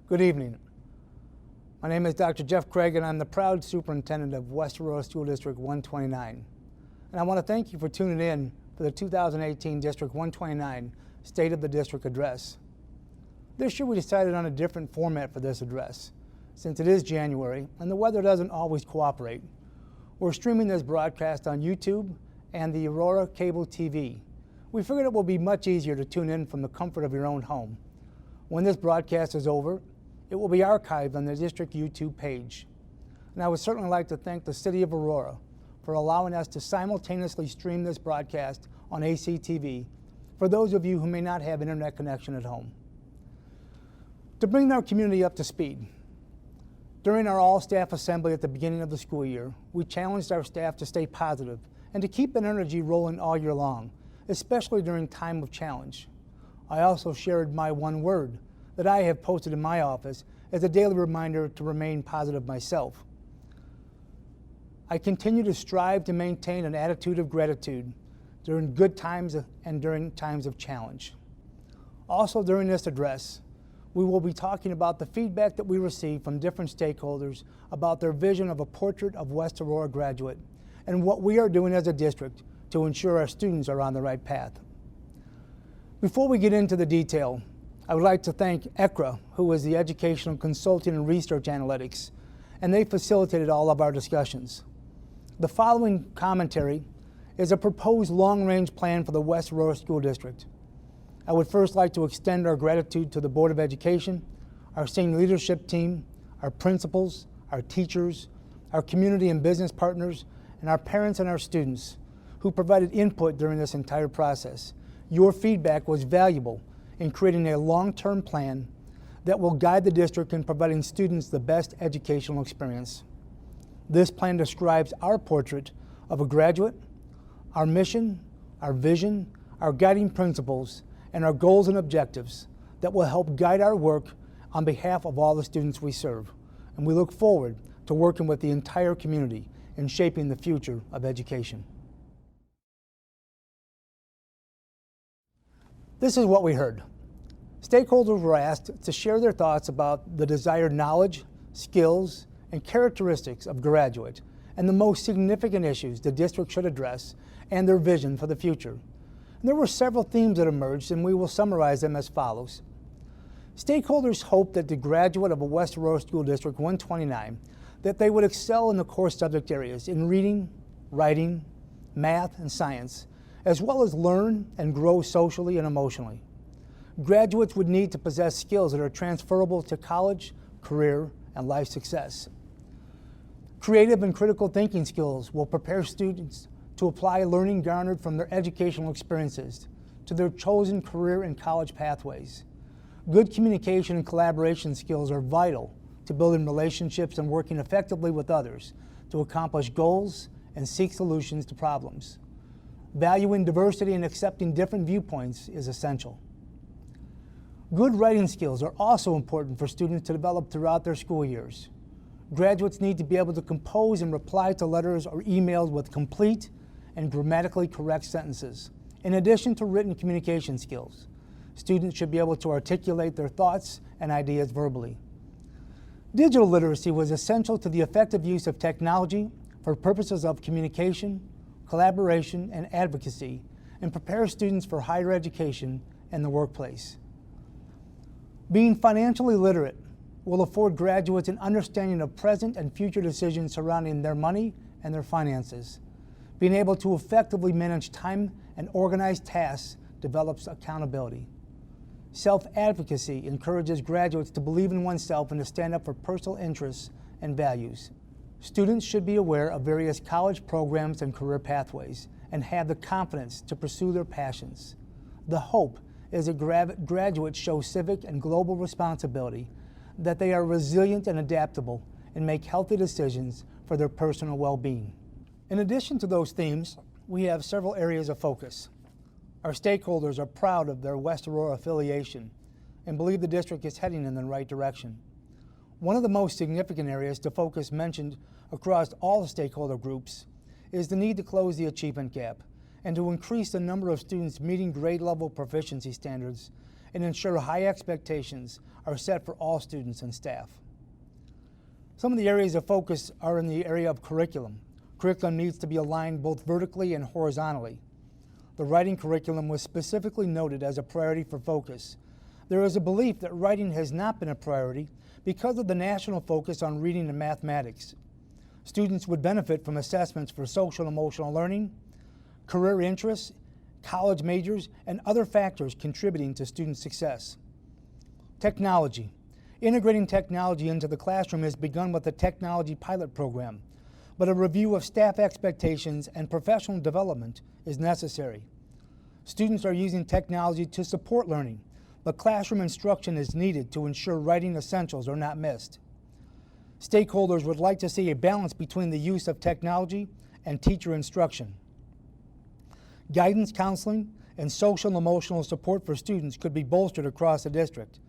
Good evening. My name is Dr. Jeff Craig, and I'm the proud superintendent of West Aurora School District 129. And I want to thank you for tuning in for the 2018 District 129 State of the District Address. This year we decided on a different format for this address. Since it is January and the weather doesn't always cooperate, we're streaming this broadcast on YouTube and the Aurora Cable TV. We figured it will be much easier to tune in from the comfort of your own home. When this broadcast is over, it will be archived on the district YouTube page. And I would certainly like to thank the City of Aurora for allowing us to simultaneously stream this broadcast on ACTV for those of you who may not have internet connection at home. To bring our community up to speed, during our all-staff assembly at the beginning of the school year, we challenged our staff to stay positive and to keep an energy rolling all year long, especially during time of challenge. I also shared my one word that I have posted in my office as a daily reminder to remain positive myself. I continue to strive to maintain an attitude of gratitude during good times and during times of challenge. Also during this address, we will be talking about the feedback that we receive from different stakeholders about their vision of a portrait of West Aurora graduate and what we are doing as a district to ensure our students are on the right path. Before we get into the detail, I would like to thank ECRA, who is the Educational Consulting and Research Analytics, and they facilitated all of our discussions. The following commentary is a proposed long-range plan for the West Aurora School District. I would first like to extend our gratitude to the Board of Education, our senior leadership team, our principals, our teachers, our community and business partners, and our parents and our students who provided input during this entire process. Your feedback was valuable in creating a long-term plan that will guide the district in providing students the best educational experience. This plan describes our portrait of a graduate, our mission, our vision, our guiding principles, and our goals and objectives that will help guide our work on behalf of all the students we serve. And we look forward to working with the entire community in shaping the future of education. This is what we heard. Stakeholders were asked to share their thoughts about the desired knowledge, skills, and characteristics of graduate and the most significant issues the district should address and their vision for the future. And there were several themes that emerged, and we will summarize them as follows. Stakeholders hoped that the graduate of a West Aurora School District 129 that they would excel in the core subject areas in reading, writing, math, and science, as well as learn and grow socially and emotionally. Graduates would need to possess skills that are transferable to college, career, and life success. Creative and critical thinking skills will prepare students to apply learning garnered from their educational experiences to their chosen career and college pathways. Good communication and collaboration skills are vital to building relationships and working effectively with others to accomplish goals and seek solutions to problems. Valuing diversity and accepting different viewpoints is essential. Good writing skills are also important for students to develop throughout their school years. Graduates need to be able to compose and reply to letters or emails with complete and grammatically correct sentences. In addition to written communication skills, students should be able to articulate their thoughts and ideas verbally. Digital literacy was essential to the effective use of technology for purposes of communication, collaboration, and advocacy, and prepare students for higher education and the workplace. Being financially literate will afford graduates an understanding of present and future decisions surrounding their money and their finances. Being able to effectively manage time and organize tasks develops accountability. Self-advocacy encourages graduates to believe in oneself and to stand up for personal interests and values. Students should be aware of various college programs and career pathways and have the confidence to pursue their passions. The hope is that graduates show civic and global responsibility, that they are resilient and adaptable and make healthy decisions for their personal well-being. In addition to those themes, we have several areas of focus. Our stakeholders are proud of their West Aurora affiliation and believe the district is heading in the right direction. One of the most significant areas to focus mentioned across all the stakeholder groups is the need to close the achievement gap and to increase the number of students meeting grade level proficiency standards and ensure high expectations are set for all students and staff. Some of the areas of focus are in the area of curriculum. Curriculum needs to be aligned both vertically and horizontally. The writing curriculum was specifically noted as a priority for focus. There is a belief that writing has not been a priority because of the national focus on reading and mathematics. Students would benefit from assessments for social and emotional learning, career interests, college majors, and other factors contributing to student success. Technology. Integrating technology into the classroom has begun with the Technology Pilot Program, but a review of staff expectations and professional development is necessary. Students are using technology to support learning, but classroom instruction is needed to ensure writing essentials are not missed. Stakeholders would like to see a balance between the use of technology and teacher instruction. Guidance counseling and social and emotional support for students could be bolstered across the district.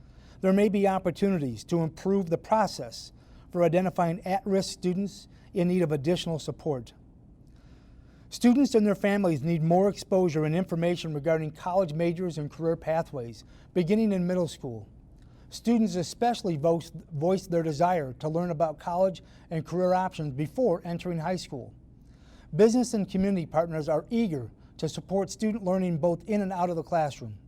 There may be opportunities to improve the process for identifying at-risk students in need of additional support. Students and their families need more exposure and information regarding college majors and career pathways, beginning in middle school. Students especially voice their desire to learn about college and career options before entering high school. Business and community partners are eager to support student learning both in and out of the classroom.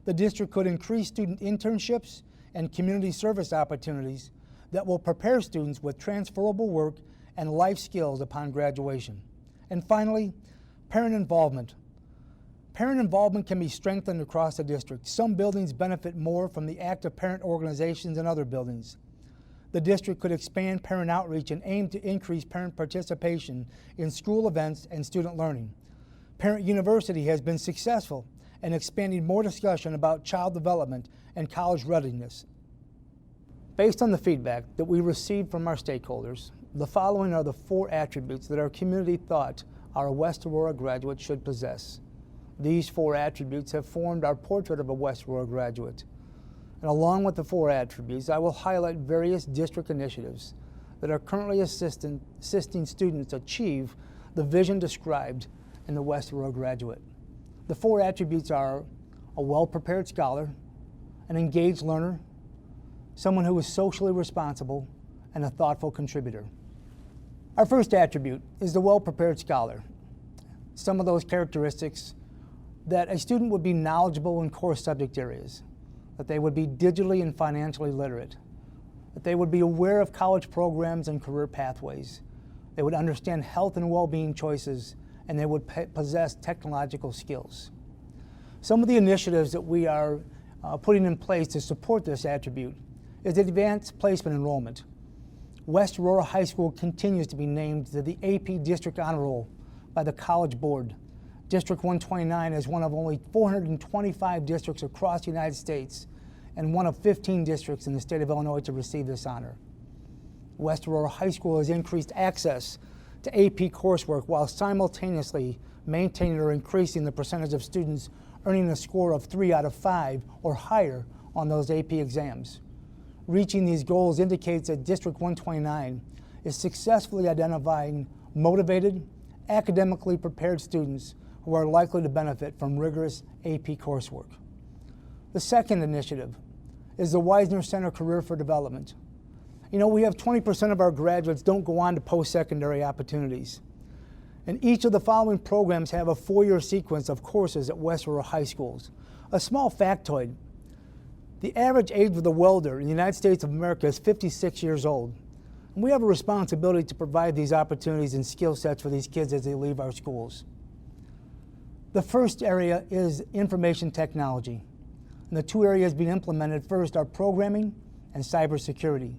The district could increase student internships and community service opportunities that will prepare students with transferable work and life skills upon graduation. And finally, parent involvement. Parent involvement can be strengthened across the district. Some buildings benefit more from the active parent organizations than other buildings. The district could expand parent outreach and aim to increase parent participation in school events and student learning. Parent University has been successful in expanding more discussion about child development and college readiness. Based on the feedback that we received from our stakeholders, the following are the 4 attributes that our community thought our West Aurora graduate should possess. These 4 attributes have formed our portrait of a West Aurora graduate. And along with the 4 attributes, I will highlight various district initiatives that are currently assisting students achieve the vision described in the West Aurora graduate. The 4 attributes are a well-prepared scholar, an engaged learner, someone who is socially responsible, and a thoughtful contributor. Our first attribute is the well-prepared scholar. Some of those characteristics: that a student would be knowledgeable in core subject areas, that they would be digitally and financially literate, that they would be aware of college programs and career pathways, they would understand health and well-being choices, and they would possess technological skills. Some of the initiatives that we are putting in place to support this attribute is advanced placement enrollment. West Aurora High School continues to be named to the AP District Honor Roll by the College Board. District 129 is one of only 425 districts across the United States and one of 15 districts in the state of Illinois to receive this honor. West Aurora High School has increased access to AP coursework while simultaneously maintaining or increasing the percentage of students earning a score of 3 out of 5 or higher on those AP exams. Reaching these goals indicates that District 129 is successfully identifying motivated, academically prepared students who are likely to benefit from rigorous AP coursework. The second initiative is the Wisner Center Career for Development. You know, we have 20% of our graduates don't go on to post-secondary opportunities. And each of the following programs have a 4-year sequence of courses at West Aurora High Schools. A small factoid: the average age of the welder in the United States of America is 56 years old. And we have a responsibility to provide these opportunities and skill sets for these kids as they leave our schools. The first area is information technology. And the 2 areas being implemented first are programming and cybersecurity.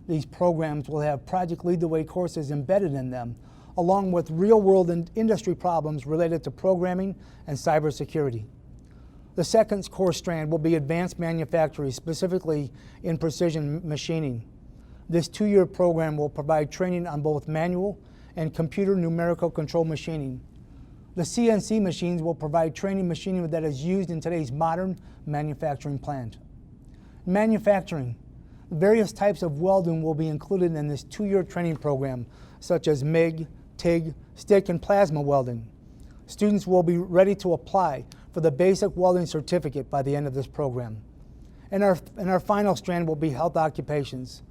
These programs will have Project Lead the Way courses embedded in them, along with real-world and industry problems related to programming and cybersecurity. The second core strand will be advanced manufacturing, specifically in precision machining. This 2-year program will provide training on both manual and computer numerical control machining. The CNC machines will provide training machining that is used in today's modern manufacturing plant. Manufacturing. Various types of welding will be included in this 2-year training program, such as MIG, TIG, stick, and plasma welding. Students will be ready to apply for the basic welding certificate by the end of this program. And our final strand will be health occupations.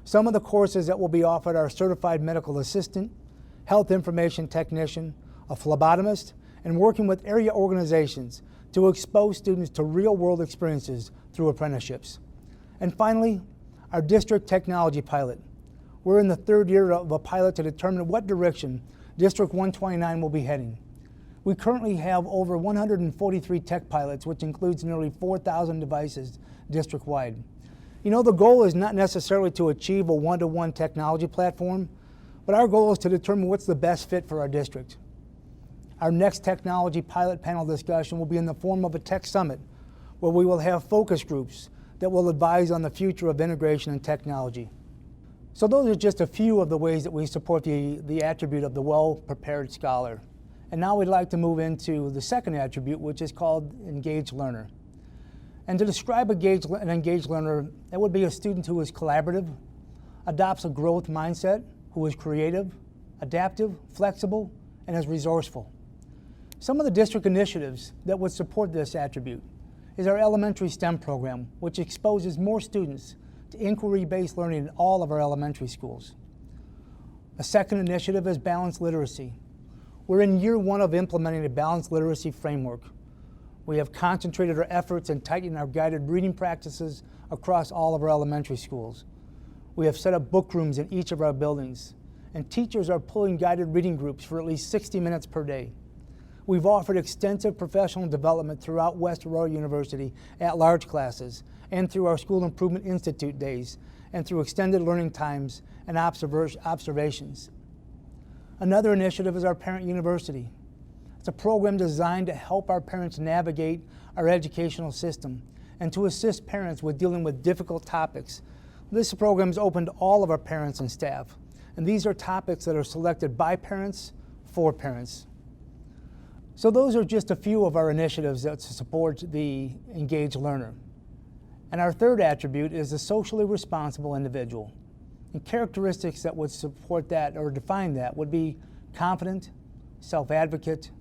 Some of the courses that will be offered are certified medical assistant, health information technician, a phlebotomist, and working with area organizations to expose students to real-world experiences through apprenticeships. And finally, our district technology pilot. We're in the third year of a pilot to determine what direction District 129 will be heading. We currently have over 143 tech pilots, which includes nearly 4,000 devices district-wide. You know, the goal is not necessarily to achieve a one-to-one technology platform, but our goal is to determine what's the best fit for our district. Our next technology pilot panel discussion will be in the form of a tech summit, where we will have focus groups that will advise on the future of integration and technology. So those are just a few of the ways that we support the attribute of the well-prepared scholar. And now we'd like to move into the second attribute, which is called engaged learner. And to describe an engaged learner, that would be a student who is collaborative, adopts a growth mindset, who is creative, adaptive, flexible, and is resourceful. Some of the district initiatives that would support this attribute is our elementary STEM program, which exposes more students to inquiry-based learning in all of our elementary schools. A second initiative is balanced literacy. We're in year one of implementing a balanced literacy framework. We have concentrated our efforts in tightening our guided reading practices across all of our elementary schools. We have set up book rooms in each of our buildings, and teachers are pulling guided reading groups for at least 60 minutes per day. We've offered extensive professional development throughout West Aurora University at large classes and through our School Improvement Institute days and through extended learning times and observations. Another initiative is our Parent University. It's a program designed to help our parents navigate our educational system and to assist parents with dealing with difficult topics. This program is open to all of our parents and staff, and these are topics that are selected by parents for parents. So those are just a few of our initiatives that support the engaged learner. And our third attribute is the socially responsible individual. And characteristics that would support that or define that would be confident, self-advocate,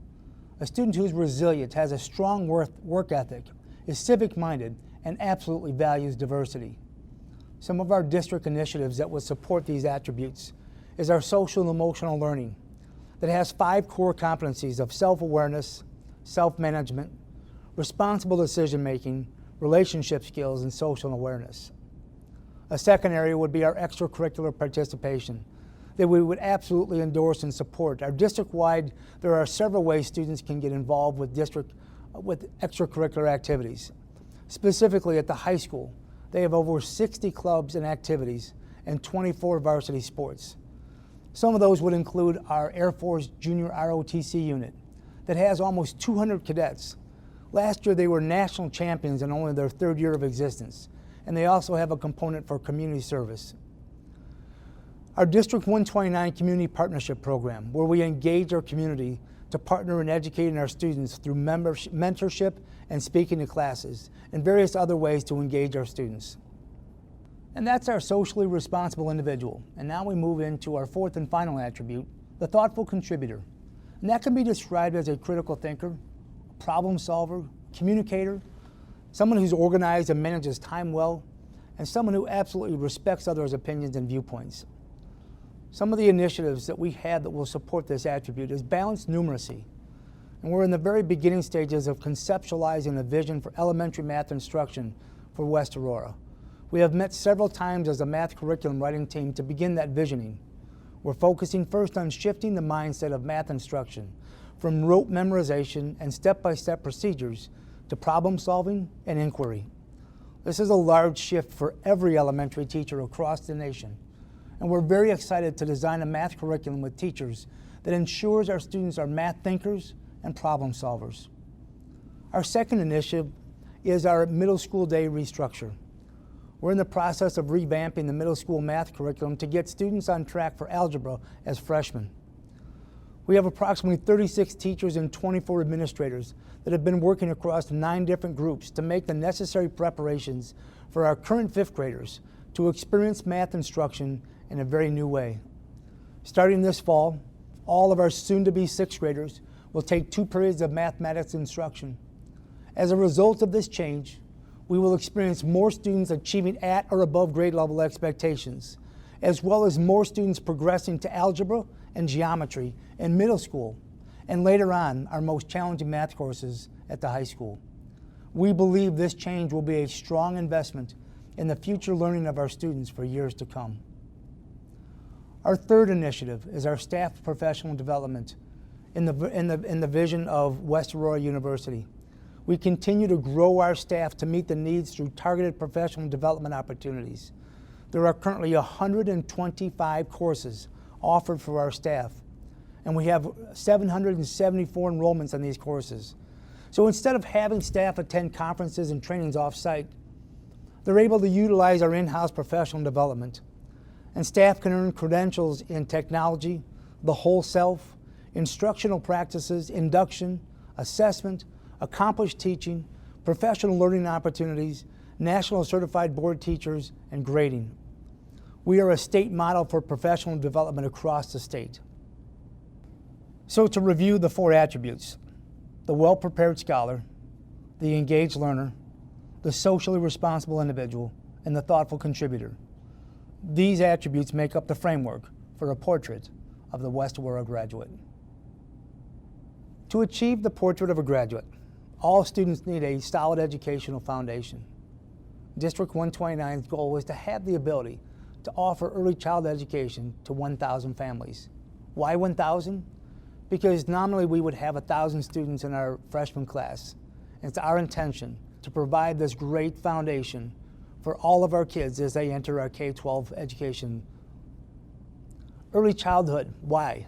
a student who's resilient, has a strong work ethic, is civic-minded, and absolutely values diversity. Some of our district initiatives that would support these attributes is our social and emotional learning that has 5 core competencies of self-awareness, self-management, responsible decision-making, relationship skills, and social awareness. A second area would be our extracurricular participation that we would absolutely endorse and support. Our district-wide, there are several ways students can get involved with extracurricular activities. Specifically at the high school, they have over 60 clubs and activities and 24 varsity sports. Some of those would include our Air Force Junior ROTC unit that has almost 200 cadets. Last year they were national champions in only their third year of existence, and they also have a component for community service. Our District 129 Community Partnership Program, where we engage our community to partner in educating our students through mentorship and speaking to classes, and various other ways to engage our students. And that's our socially responsible individual. And now we move into our fourth and final attribute, the thoughtful contributor. And that can be described as a critical thinker, problem solver, communicator, someone who's organized and manages time well, and someone who absolutely respects others' opinions and viewpoints. Some of the initiatives that we have that will support this attribute is balanced numeracy. And we're in the very beginning stages of conceptualizing a vision for elementary math instruction for West Aurora. We have met several times as a math curriculum writing team to begin that visioning. We're focusing first on shifting the mindset of math instruction from rote memorization and step-by-step procedures to problem solving and inquiry. This is a large shift for every elementary teacher across the nation. And we're very excited to design a math curriculum with teachers that ensures our students are math thinkers and problem solvers. Our second initiative is our middle school day restructure. We're in the process of revamping the middle school math curriculum to get students on track for algebra as freshmen. We have approximately 36 teachers and 24 administrators that have been working across 9 different groups to make the necessary preparations for our current 5th graders to experience math instruction in a very new way. Starting this fall, all of our soon-to-be 6th graders will take 2 periods of mathematics instruction. As a result of this change, we will experience more students achieving at or above grade level expectations, as well as more students progressing to algebra and geometry in middle school, and later on, our most challenging math courses at the high school. We believe this change will be a strong investment in the future learning of our students for years to come. Our third initiative is our staff professional development in the vision of West Aurora University. We continue to grow our staff to meet the needs through targeted professional development opportunities. There are currently 125 courses offered for our staff, and we have 774 enrollments on these courses. So instead of having staff attend conferences and trainings off-site, they're able to utilize our in-house professional development. And staff can earn credentials in technology, the whole self, instructional practices, induction, assessment, accomplished teaching, professional learning opportunities, national certified board teachers, and grading. We are a state model for professional development across the state. So to review the 4 attributes: the well-prepared scholar, the engaged learner, the socially responsible individual, and the thoughtful contributor. These attributes make up the framework for a portrait of the West Aurora graduate. To achieve the portrait of a graduate, all students need a solid educational foundation. District 129's goal is to have the ability to offer early childhood education to 1,000 families. Why 1,000? Because nominally we would have 1,000 students in our freshman class. And it's our intention to provide this great foundation for all of our kids as they enter our K-12 education. Early childhood, why?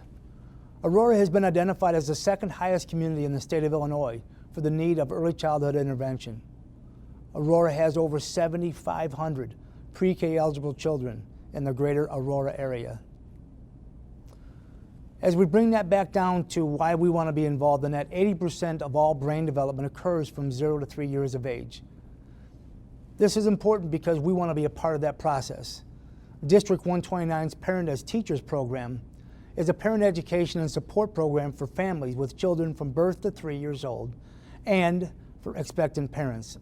Aurora has been identified as the second highest community in the state of Illinois for the need of early childhood intervention. Aurora has over 7,500 pre-K eligible children in the greater Aurora area. As we bring that back down to why we want to be involved in that, 80% of all brain development occurs from 0 to 3 years of age. This is important because we want to be a part of that process. District 129's Parent as Teachers program is a parent education and support program for families with children from birth to 3 years old and for expectant parents.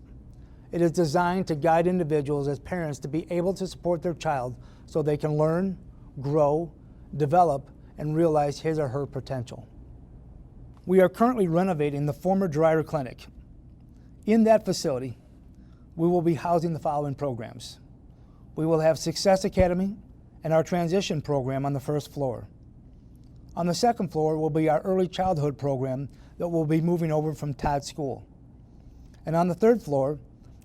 It is designed to guide individuals as parents to be able to support their child so they can learn, grow, develop, and realize his or her potential. We are currently renovating the former Dreyer Clinic. In that facility, we will be housing the following programs. We will have Success Academy and our transition program on the first floor. On the second floor will be our early childhood program that will be moving over from Todd School. And on the third floor,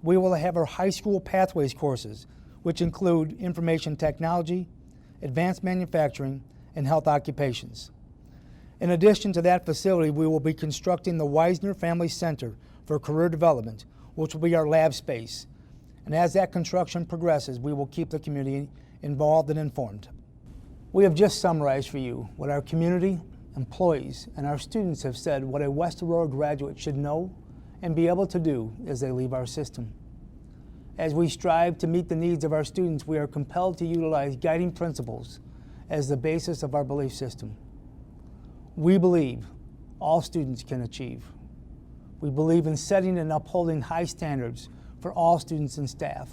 we will have our high school pathways courses, which include information technology, advanced manufacturing, and health occupations. In addition to that facility, we will be constructing the Wisner Family Center for Career Development, which will be our lab space. And as that construction progresses, we will keep the community involved and informed. We have just summarized for you what our community, employees, and our students have said what a West Aurora graduate should know and be able to do as they leave our system. As we strive to meet the needs of our students, we are compelled to utilize guiding principles as the basis of our belief system. We believe all students can achieve. We believe in setting and upholding high standards for all students and staff.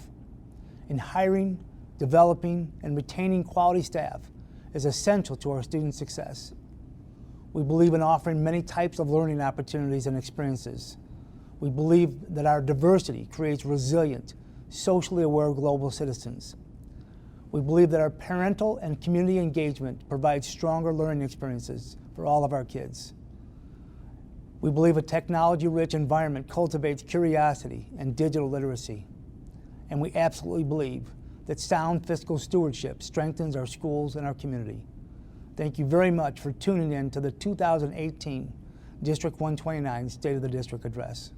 In hiring, developing, and retaining quality staff is essential to our student success. We believe in offering many types of learning opportunities and experiences. We believe that our diversity creates resilient, socially aware global citizens. We believe that our parental and community engagement provides stronger learning experiences for all of our kids. We believe a technology-rich environment cultivates curiosity and digital literacy. And we absolutely believe that sound fiscal stewardship strengthens our schools and our community. Thank you very much for tuning in to the 2018 District 129 State of the District Address.